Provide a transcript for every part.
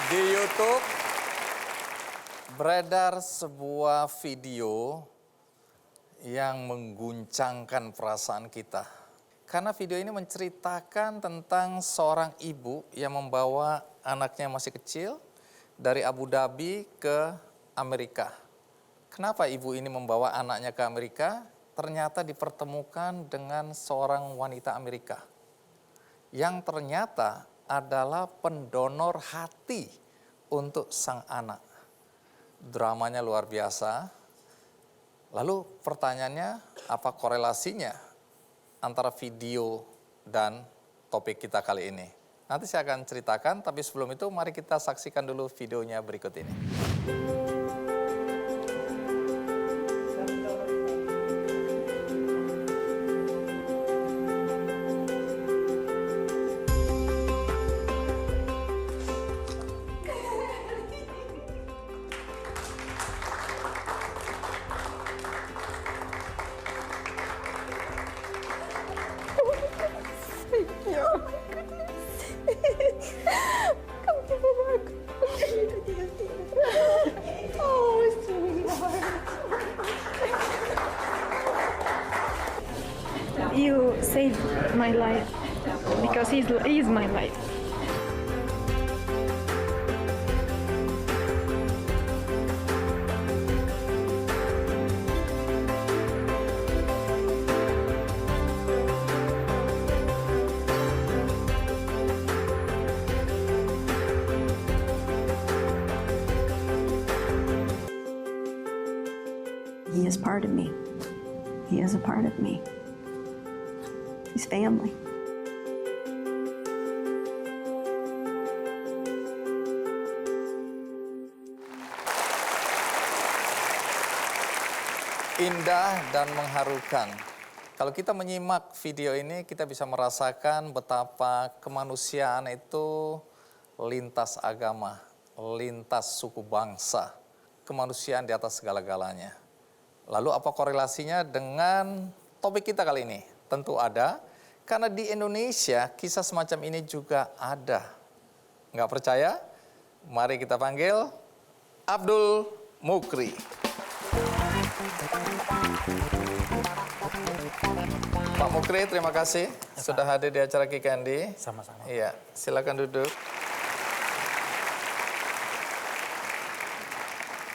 Di YouTube beredar sebuah video yang mengguncangkan perasaan kita. Karena video ini menceritakan tentang seorang ibu yang membawa anaknya masih kecil dari Abu Dhabi ke Amerika. Kenapa ibu ini membawa anaknya ke Amerika? Ternyata dipertemukan dengan seorang wanita Amerika yang ternyata adalah pendonor hati untuk sang anak. Dramanya luar biasa. Lalu pertanyaannya, apa korelasinya antara video dan topik kita kali ini? Nanti saya akan ceritakan, tapi sebelum itu mari kita saksikan dulu videonya berikut ini. You saved my life because he's my life. He is part of me. He is a part of me. He's family. Indah dan mengharukan. Kalau kita menyimak video ini, kita bisa merasakan betapa kemanusiaan itu lintas agama, lintas suku bangsa. Kemanusiaan di atas segala-galanya. Lalu apa korelasinya dengan topik kita kali ini? Tentu ada, karena di Indonesia kisah semacam ini juga ada. Nggak percaya? Mari kita panggil Abdul Mukri. Pak Mukri, terima kasih sudah hadir di acara Ki Kandi. Sama-sama. Iya, silakan duduk.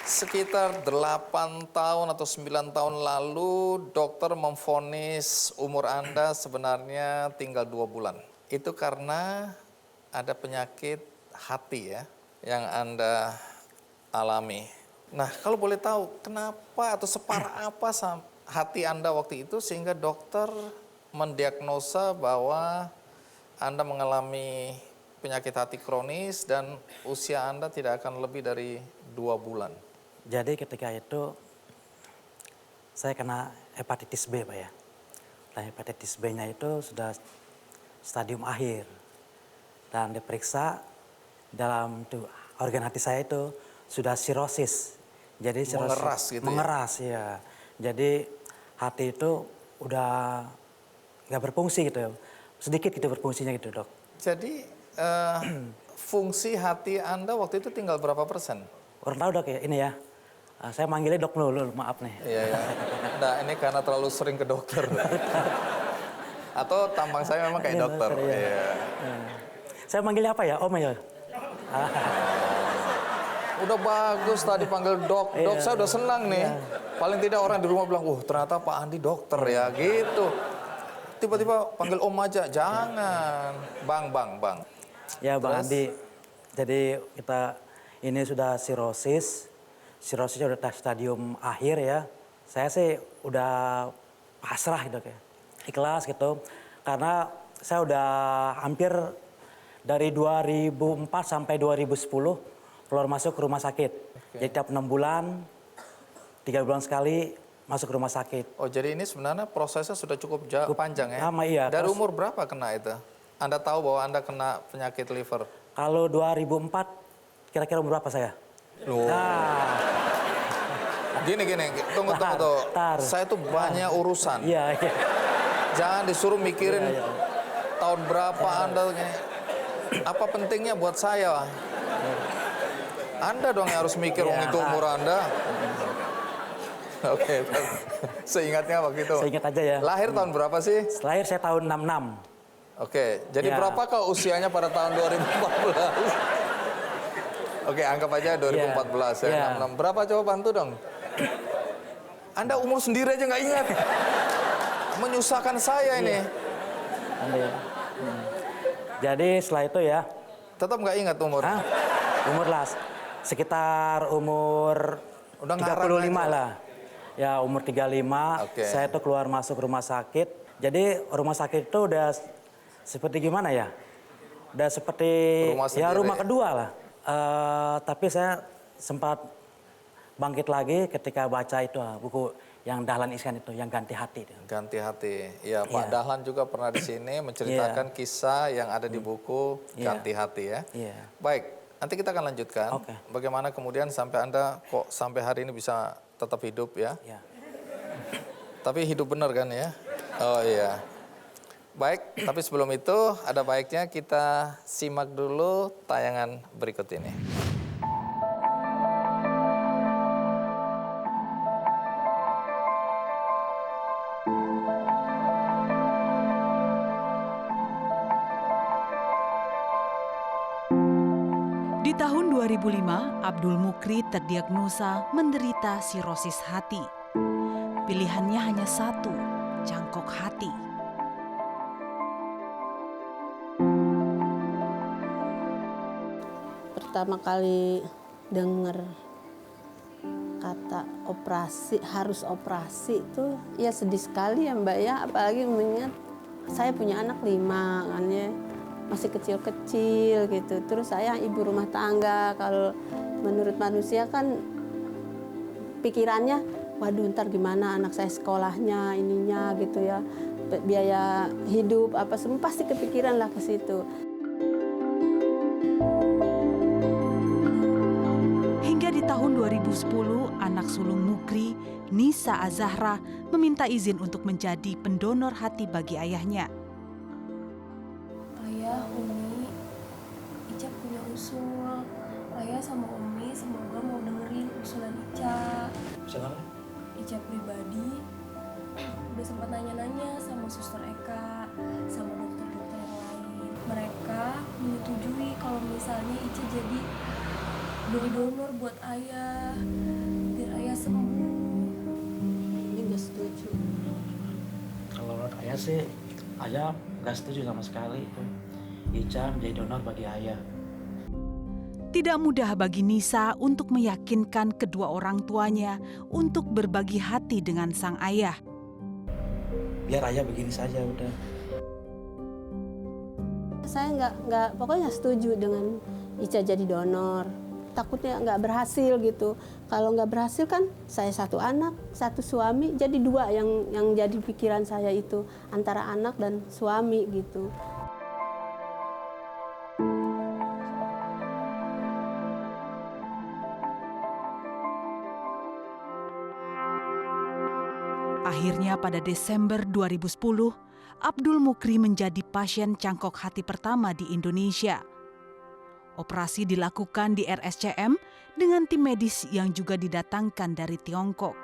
Sekitar 8 tahun atau 9 tahun lalu, dokter memvonis umur Anda sebenarnya tinggal 2 bulan. Itu karena ada penyakit hati ya, yang Anda alami. Nah, kalau boleh tahu, kenapa atau separah apa hati Anda waktu itu sehingga dokter mendiagnosa bahwa Anda mengalami penyakit hati kronis dan usia Anda tidak akan lebih dari 2 bulan? Jadi ketika itu saya kena hepatitis B, Pak ya. Dan hepatitis B-nya itu sudah stadium akhir. Dan diperiksa dalam organ hati saya itu sudah sirosis. Jadi sirosis, mengeras gitu mengeras, ya. Jadi hati itu udah nggak berfungsi gitu ya. Sedikit gitu berfungsinya gitu, Dok. Jadi fungsi hati Anda waktu itu tinggal berapa persen? Orang tahu, Dok, ya ini ya. Saya manggilnya Dok dulu, maaf nih. Iya, iya. Nah, ini karena terlalu sering ke dokter. Atau tampang saya memang kayak dokter. Dokter, ya. Iya. Saya manggilnya apa ya? Om ya? Udah bagus tadi panggil dok. Dok, saya udah senang nih. Paling tidak orang di rumah bilang, ternyata Pak Andi dokter ya, gitu. Tiba-tiba panggil Om aja, jangan. Bang. Ya, Bang Terus? Andi. Jadi kita ini sudah sirosis. Sirosisnya udah stadium akhir ya. Saya sih udah pasrah gitu ya. Ikhlas gitu. Karena saya udah hampir dari 2004 sampai 2010 keluar masuk ke rumah sakit. Jadi tiap 6 bulan, 3 bulan sekali masuk ke rumah sakit. Oh, jadi ini sebenarnya prosesnya sudah cukup panjang ya? Lama, iya. Dari Terus, umur berapa kena itu? Anda tahu bahwa Anda kena penyakit liver? kalau 2004, kira-kira umur berapa saya? Loh. Nah, Gini, tunggu. Tar. Saya tuh banyak urusan. iya. Jangan disuruh mikirin Iya. tahun berapa Anda gini. Apa pentingnya buat saya? Anda dong yang harus mikir Iya. itu umur Anda. Oke, seingatnya waktu itu. Seingat aja ya. Lahir tahun berapa sih? Lahir saya tahun 66. Oke, jadi Ya. berapakah usianya pada tahun 2014? Oke, anggap aja 2014 ya. Ya. 66. Berapa coba bantu dong? Anda umur sendiri aja nggak ingat. Menyusahkan saya ini. Iya. Jadi setelah itu ya, Tetap nggak ingat umur. umur lah sekitar umur Udah 35 ngarang aja. lah. Ya umur 35, Oke. saya tuh keluar masuk rumah sakit. Jadi rumah sakit itu udah seperti gimana ya? Udah seperti Rumah ya sendiri. rumah kedua lah. Tapi saya sempat bangkit lagi ketika baca itu buku yang Dahlan Iskan itu, yang Ganti Hati itu. Ganti hati. Ya, Pak Iya. Dahlan juga pernah di sini menceritakan kisah yang ada di buku Iya. Ganti Hati ya. Iya. Baik, nanti kita akan lanjutkan. Oke. Bagaimana kemudian sampai Anda kok sampai hari ini bisa tetap hidup ya. Ya. Tapi hidup benar kan ya? Oh iya. Baik, tapi sebelum itu ada baiknya kita simak dulu tayangan berikut ini. Di tahun 2005, Abdul Mukri terdiagnosa menderita sirosis hati. Pilihannya hanya satu, cangkok hati. Pertama kali dengar kata operasi, harus operasi itu ya sedih sekali ya Mbak ya. Apalagi mengingat saya punya anak 5 kan ya. Masih kecil-kecil gitu. Terus saya ibu rumah tangga. Kalau menurut manusia kan pikirannya, waduh ntar gimana anak saya sekolahnya, ininya gitu ya. Biaya hidup apa semua pasti kepikiran lah ke situ. Hingga di tahun 2010, anak sulung Mukri, Nisa Azahra, meminta izin untuk menjadi pendonor hati bagi ayahnya. Ayah, Umi, Ica punya usul. Ayah sama Umi semoga mau dengerin usulan Ica. Ica pribadi udah sempat nanya-nanya sama suster Eka, sama dokter-dokter yang lain. Mereka menyetujui kalau misalnya Ica jadi donor buat ayah, biar ayah sembuh. Ini nggak setuju. Kalau menurut ayah sih, ayah nggak setuju sama sekali itu. Ica menjadi donor bagi ayah. Tidak mudah bagi Nisa untuk meyakinkan kedua orang tuanya untuk berbagi hati dengan sang ayah. Biar ayah begini saja udah. Saya pokoknya nggak setuju dengan Ica jadi donor. Takutnya nggak berhasil gitu. Kalau nggak berhasil kan saya satu anak, satu suami, jadi 2 yang jadi pikiran saya itu antara anak dan suami gitu. Akhirnya pada Desember 2010, Abdul Mukri menjadi pasien cangkok hati pertama di Indonesia. Operasi dilakukan di RSCM dengan tim medis yang juga didatangkan dari Tiongkok.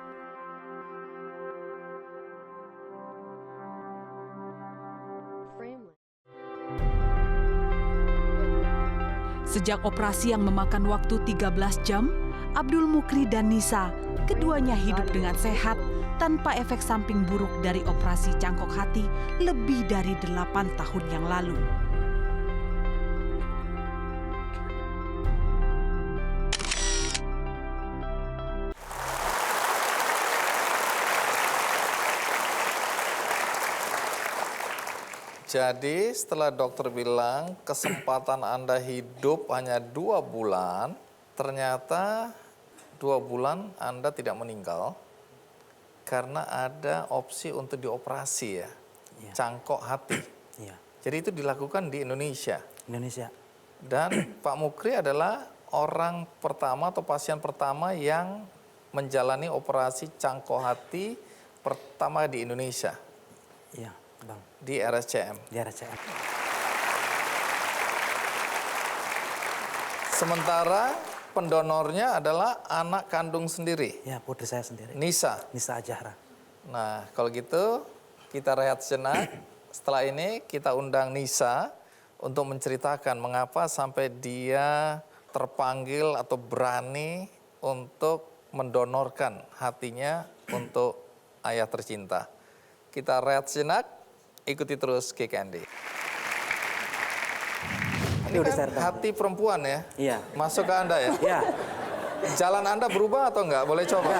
Sejak operasi yang memakan waktu 13 jam, Abdul Mukri dan Nisa keduanya hidup dengan sehat tanpa efek samping buruk dari operasi cangkok hati lebih dari 8 tahun yang lalu. Jadi setelah dokter bilang kesempatan Anda hidup hanya 2 bulan, ternyata 2 bulan Anda tidak meninggal karena ada opsi untuk dioperasi ya, Iya. cangkok hati. Iya, Jadi itu dilakukan di Indonesia. Indonesia. Dan Pak Mukri adalah orang pertama atau pasien pertama yang menjalani operasi cangkok hati pertama di Indonesia, Iya, Bang. di RSCM. Di RSCM. Sementara pendonornya adalah anak kandung sendiri, Ya, putri saya sendiri. Nisa. Nisa Ajahra. Nah, kalau gitu kita rehat sejenak. Setelah ini kita undang Nisa untuk menceritakan mengapa sampai dia terpanggil atau berani untuk mendonorkan hatinya untuk ayah tercinta. Kita rehat sejenak, ikuti terus Kick Andy. Ini udah kan saya rekam. hati perempuan ya? Iya. Masuk ke Anda ya? Ya, Jalan Anda berubah atau enggak? Boleh coba?